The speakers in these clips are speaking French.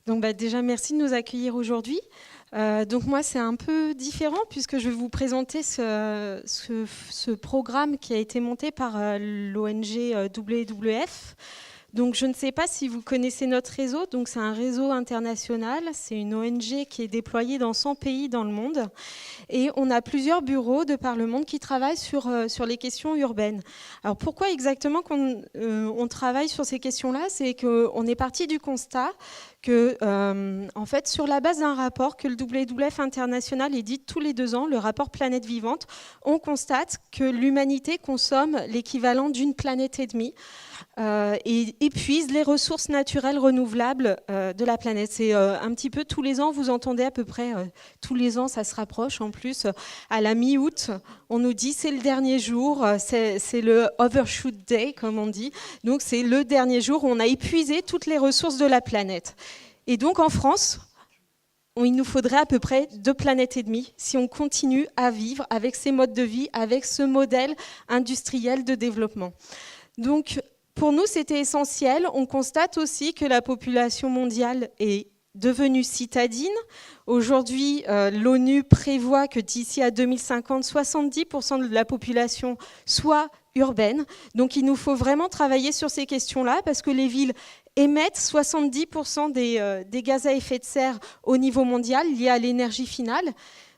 Donc déjà, merci de nous accueillir aujourd'hui. Donc moi, c'est un peu différent puisque je vais vous présenter ce programme qui a été monté par l'ONG WWF. Donc je ne sais pas si vous connaissez notre réseau. Donc c'est un réseau international. C'est une ONG qui est déployée dans 100 pays dans le monde. Et on a plusieurs bureaux de par le monde qui travaillent sur les questions urbaines. Alors pourquoi exactement on travaille sur ces questions-là? C'est qu'on est parti du constat que, en fait, sur la base d'un rapport que le WWF International édite tous les 2 ans, le rapport Planète Vivante, on constate que l'humanité consomme l'équivalent d'une planète et demie et épuise les ressources naturelles renouvelables de la planète. C'est un petit peu tous les ans, vous entendez à peu près, tous les ans, ça se rapproche en plus, à la mi-août, on nous dit c'est le dernier jour, c'est le overshoot day, comme on dit. Donc c'est le dernier jour où on a épuisé toutes les ressources de la planète. Et donc en France, il nous faudrait à peu près 2 planètes et demie si on continue à vivre avec ces modes de vie, avec ce modèle industriel de développement. Donc pour nous, c'était essentiel. On constate aussi que la population mondiale est devenue citadine. Aujourd'hui, l'ONU prévoit que d'ici à 2050, 70% de la population soit urbaine. Donc il nous faut vraiment travailler sur ces questions-là parce que les villes émettent 70% des gaz à effet de serre au niveau mondial liés à l'énergie finale.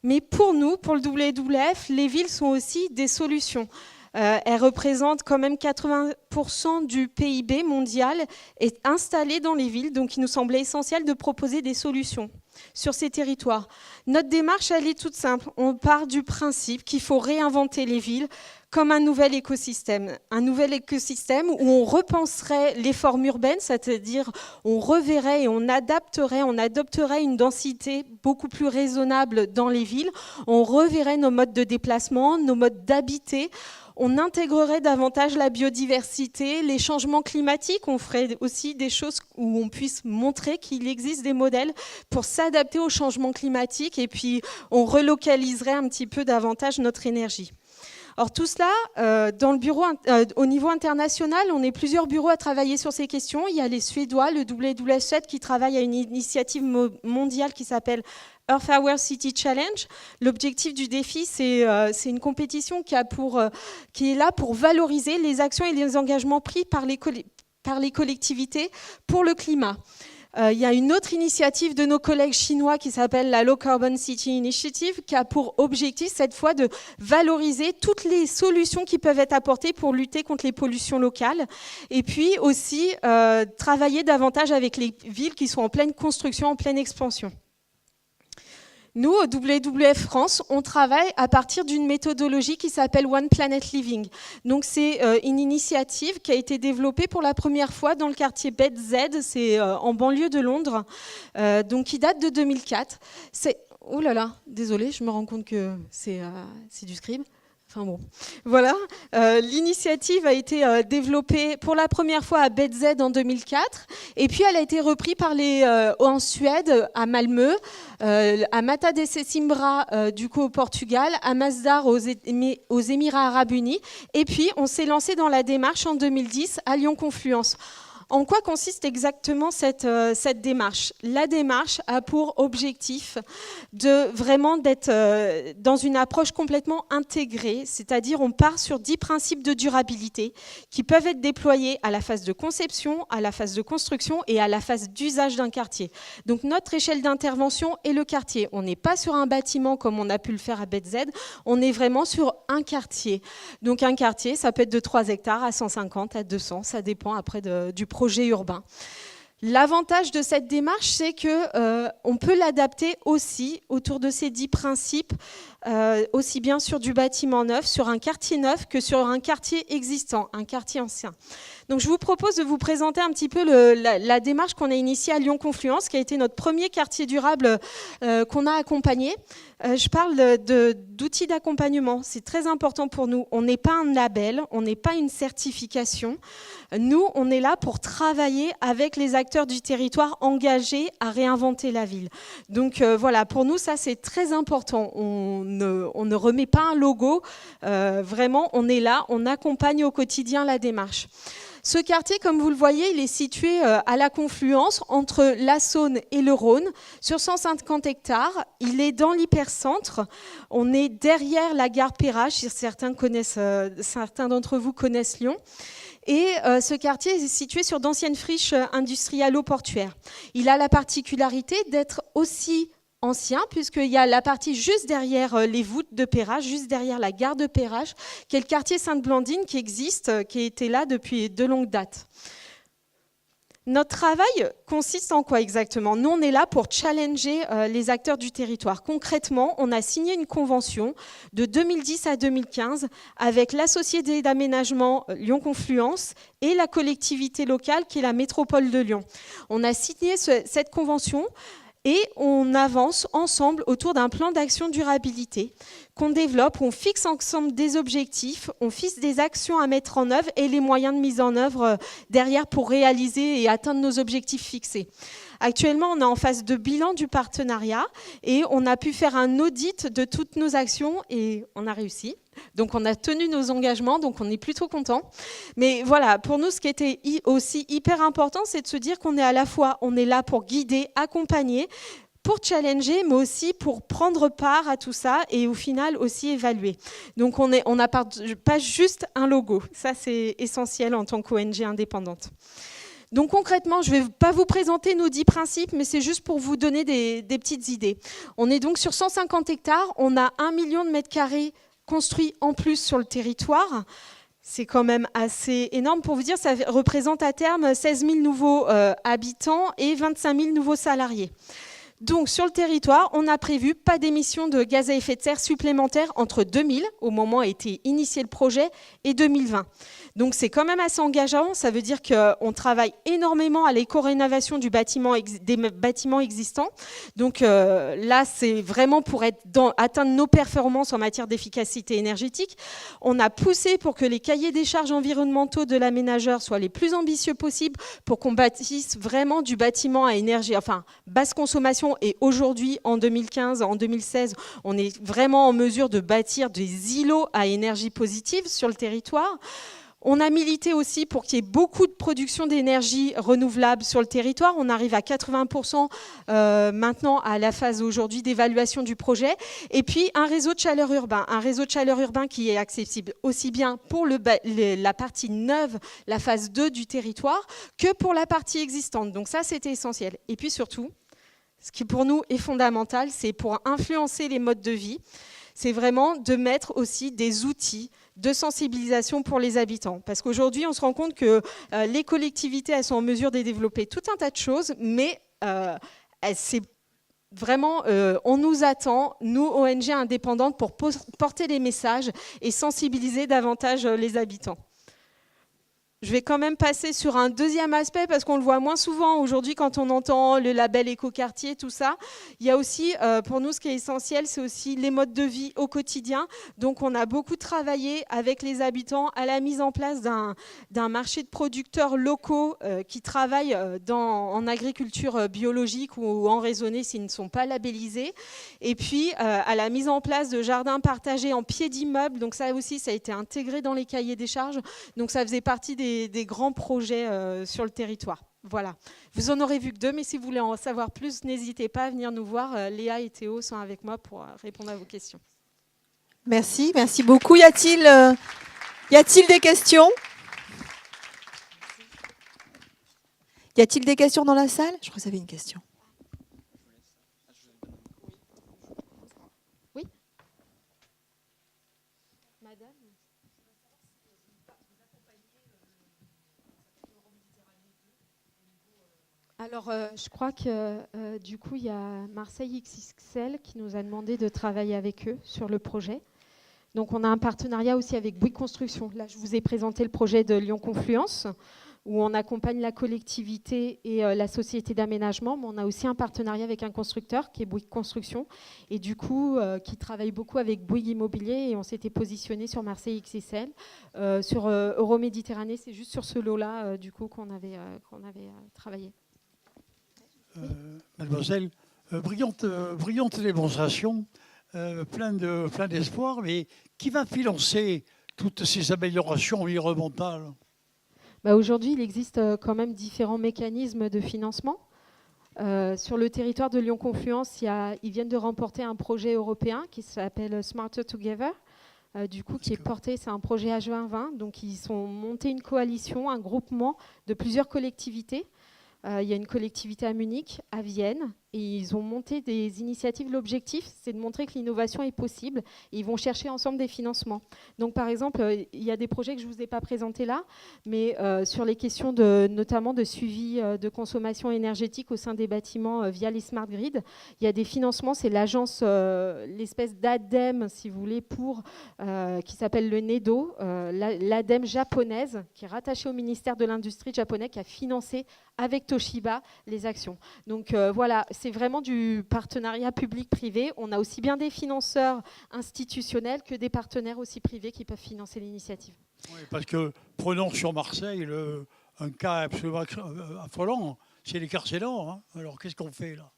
Mais pour nous, pour le WWF, les villes sont aussi des solutions. Elles représentent quand même 80% du PIB mondial est installé dans les villes, donc il nous semblait essentiel de proposer des solutions sur ces territoires. Notre démarche, elle est toute simple. On part du principe qu'il faut réinventer les villes comme un nouvel écosystème où on repenserait les formes urbaines, c'est-à-dire on reverrait et on adopterait une densité beaucoup plus raisonnable dans les villes, on reverrait nos modes de déplacement, nos modes d'habiter, on intégrerait davantage la biodiversité, les changements climatiques, on ferait aussi des choses où on puisse montrer qu'il existe des modèles pour s'adapter aux changements climatiques et puis on relocaliserait un petit peu davantage notre énergie. Or tout cela, dans le bureau, au niveau international, on est plusieurs bureaux à travailler sur ces questions. Il y a les Suédois, le WWF qui travaille à une initiative mondiale qui s'appelle Earth Hour City Challenge. L'objectif du défi, c'est une compétition qui est là pour valoriser les actions et les engagements pris par les collectivités pour le climat. Il y a une autre initiative de nos collègues chinois qui s'appelle la Low Carbon City Initiative qui a pour objectif cette fois de valoriser toutes les solutions qui peuvent être apportées pour lutter contre les pollutions locales et puis aussi travailler davantage avec les villes qui sont en pleine construction, en pleine expansion. Nous, au WWF France, on travaille à partir d'une méthodologie qui s'appelle One Planet Living. Donc, c'est une initiative qui a été développée pour la première fois dans le quartier Bed Z, c'est en banlieue de Londres, donc qui date de 2004. Oh là là, désolée, je me rends compte que c'est du scribe. Enfin bon, voilà. L'initiative a été développée pour la première fois à Bed Z en 2004, et puis elle a été reprise en Suède, à Malmö, à Matadesse Simbra du coup au Portugal, à Masdar aux Émirats Arabes Unis, et puis on s'est lancé dans la démarche en 2010 à Lyon Confluence. En quoi consiste exactement cette démarche? La démarche a pour objectif de vraiment d'être dans une approche complètement intégrée, c'est-à-dire on part sur 10 principes de durabilité qui peuvent être déployés à la phase de conception, à la phase de construction et à la phase d'usage d'un quartier. Donc notre échelle d'intervention est le quartier. On n'est pas sur un bâtiment comme on a pu le faire à Bed Z, on est vraiment sur un quartier. Donc un quartier, ça peut être de 3 hectares à 150, à 200, ça dépend après du projet urbain. L'avantage de cette démarche, c'est qu'on peut l'adapter aussi autour de ces 10 principes, aussi bien sur du bâtiment neuf, sur un quartier neuf, que sur un quartier existant, un quartier ancien. Donc je vous propose de vous présenter un petit peu la démarche qu'on a initiée à Lyon Confluence, qui a été notre premier quartier durable qu'on a accompagné. Je parle d'outils d'accompagnement, c'est très important pour nous. On n'est pas un label, on n'est pas une certification. Nous, on est là pour travailler avec les acteurs du territoire engagés à réinventer la ville. Donc voilà, pour nous, ça c'est très important. ne remet pas un logo. Vraiment, on est là, on accompagne au quotidien la démarche. Ce quartier, comme vous le voyez, il est situé à la confluence entre la Saône et le Rhône, sur 150 hectares. Il est dans l'hypercentre. On est derrière la gare Perrache. Certains d'entre vous connaissent Lyon. Et ce quartier est situé sur d'anciennes friches industrialo-portuaires. Il a la particularité d'être aussi ancien, puisqu'il y a la partie juste derrière les voûtes de Perrache, juste derrière la gare de Perrache, qui est le quartier Sainte-Blandine qui existe, qui était là depuis de longues dates. Notre travail consiste en quoi exactement? Nous, on est là pour challenger les acteurs du territoire. Concrètement, on a signé une convention de 2010 à 2015 avec la Société d'aménagement Lyon Confluence et la collectivité locale qui est la métropole de Lyon. On a signé cette convention et on avance ensemble autour d'un plan d'action durabilité qu'on développe, on fixe ensemble des objectifs, on fixe des actions à mettre en œuvre et les moyens de mise en œuvre derrière pour réaliser et atteindre nos objectifs fixés. Actuellement, on est en phase de bilan du partenariat et on a pu faire un audit de toutes nos actions et on a réussi. Donc on a tenu nos engagements, donc on est plutôt content. Mais voilà, pour nous, ce qui était aussi hyper important, c'est de se dire qu'on est à la fois, on est là pour guider, accompagner, pour challenger, mais aussi pour prendre part à tout ça et au final aussi évaluer. Donc on n'a pas juste un logo, ça c'est essentiel en tant qu'ONG indépendante. Donc concrètement, je ne vais pas vous présenter nos 10 principes, mais c'est juste pour vous donner des petites idées. On est donc sur 150 hectares, on a 1 million de mètres carrés construits en plus sur le territoire. C'est quand même assez énorme. Pour vous dire, ça représente à terme 16 000 nouveaux habitants et 25 000 nouveaux salariés. Donc, sur le territoire, on a prévu pas d'émissions de gaz à effet de serre supplémentaires entre 2000, au moment où a été initié le projet, et 2020. Donc, c'est quand même assez engageant. Ça veut dire qu'on travaille énormément à l'éco-rénovation des bâtiments existants. Donc, là, c'est vraiment pour atteindre nos performances en matière d'efficacité énergétique. On a poussé pour que les cahiers des charges environnementaux de l'aménageur soient les plus ambitieux possibles pour qu'on bâtisse vraiment du bâtiment à énergie, enfin, basse consommation. Et aujourd'hui, en 2015, en 2016, on est vraiment en mesure de bâtir des îlots à énergie positive sur le territoire. On a milité aussi pour qu'il y ait beaucoup de production d'énergie renouvelable sur le territoire. On arrive à 80% maintenant à la phase aujourd'hui d'évaluation du projet. Et puis un réseau de chaleur urbain qui est accessible aussi bien pour la partie neuve, la phase 2 du territoire, que pour la partie existante. Donc ça, c'était essentiel. Et puis surtout, ce qui pour nous est fondamental, c'est pour influencer les modes de vie, c'est vraiment de mettre aussi des outils de sensibilisation pour les habitants. Parce qu'aujourd'hui, on se rend compte que les collectivités, elles sont en mesure de développer tout un tas de choses, mais c'est vraiment, on nous attend, nous, ONG indépendantes, pour porter les messages et sensibiliser davantage les habitants. Je vais quand même passer sur un deuxième aspect parce qu'on le voit moins souvent aujourd'hui quand on entend le label écoquartier, tout ça. Il y a aussi, pour nous, ce qui est essentiel, c'est aussi les modes de vie au quotidien. Donc, on a beaucoup travaillé avec les habitants à la mise en place d'un marché de producteurs locaux qui travaillent en agriculture biologique ou en raisonnée s'ils ne sont pas labellisés. Et puis, à la mise en place de jardins partagés en pied d'immeuble. Donc, ça aussi, ça a été intégré dans les cahiers des charges. Donc, ça faisait partie des grands projets sur le territoire. Voilà. Vous en aurez vu que 2, mais si vous voulez en savoir plus, n'hésitez pas à venir nous voir. Léa et Théo sont avec moi pour répondre à vos questions. Merci beaucoup. Y a-t-il des questions? Y a-t-il des questions dans la salle? Je crois que vous avez une question. Oui. Madame. Alors, je crois que du coup, il y a Marseille XXL qui nous a demandé de travailler avec eux sur le projet. Donc, on a un partenariat aussi avec Bouygues Construction. Là, je vous ai présenté le projet de Lyon Confluence, où on accompagne la collectivité et la société d'aménagement. Mais on a aussi un partenariat avec un constructeur qui est Bouygues Construction, et du coup, qui travaille beaucoup avec Bouygues Immobilier. Et on s'était positionné sur Marseille XXL. Sur Euroméditerranée, c'est juste sur ce lot-là, du coup, qu'on avait travaillé. Mademoiselle, brillante démonstration plein d'espoir, mais qui va financer toutes ces améliorations environnementales? Aujourd'hui, il existe quand même différents mécanismes de financement. Sur le territoire de Lyon-Confluence, ils viennent de remporter un projet européen qui s'appelle Smarter Together. Qui est porté, c'est un projet H2020. Donc, ils ont monté une coalition, un groupement de plusieurs collectivités. Il y a une collectivité à Munich, à Vienne, et ils ont monté des initiatives. L'objectif, c'est de montrer que l'innovation est possible. Et ils vont chercher ensemble des financements. Donc, par exemple, il y a des projets que je ne vous ai pas présentés là, mais sur les questions notamment de suivi de consommation énergétique au sein des bâtiments via les smart grids, il y a des financements. C'est l'agence, l'espèce d'ADEME, si vous voulez, qui s'appelle le NEDO, l'ADEME japonaise, qui est rattachée au ministère de l'Industrie japonais, qui a financé avec Toshiba les actions. Donc voilà, c'est vraiment du partenariat public-privé. On a aussi bien des financeurs institutionnels que des partenaires aussi privés qui peuvent financer l'initiative. Oui, parce que prenons sur Marseille un cas absolument affolant, c'est les carcélons. Hein. Alors qu'est-ce qu'on fait là?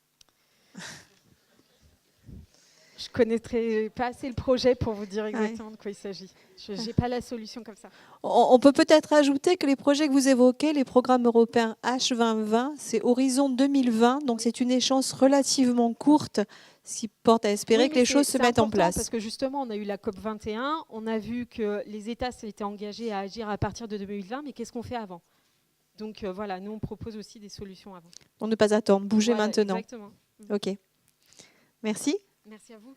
Je ne connaîtrais pas assez le projet pour vous dire exactement de quoi il s'agit. Je n'ai pas la solution comme ça. On peut peut-être ajouter que les projets que vous évoquez, les programmes européens H2020, c'est Horizon 2020, donc c'est une échéance relativement courte, ce qui porte à espérer que les choses se mettent en place. Parce que justement, on a eu la COP21, on a vu que les États s'étaient engagés à agir à partir de 2020, mais qu'est-ce qu'on fait avant? Donc voilà, nous on propose aussi des solutions avant. Pour ne pas attendre, bouger maintenant. Exactement. Ok. Merci. Merci à vous.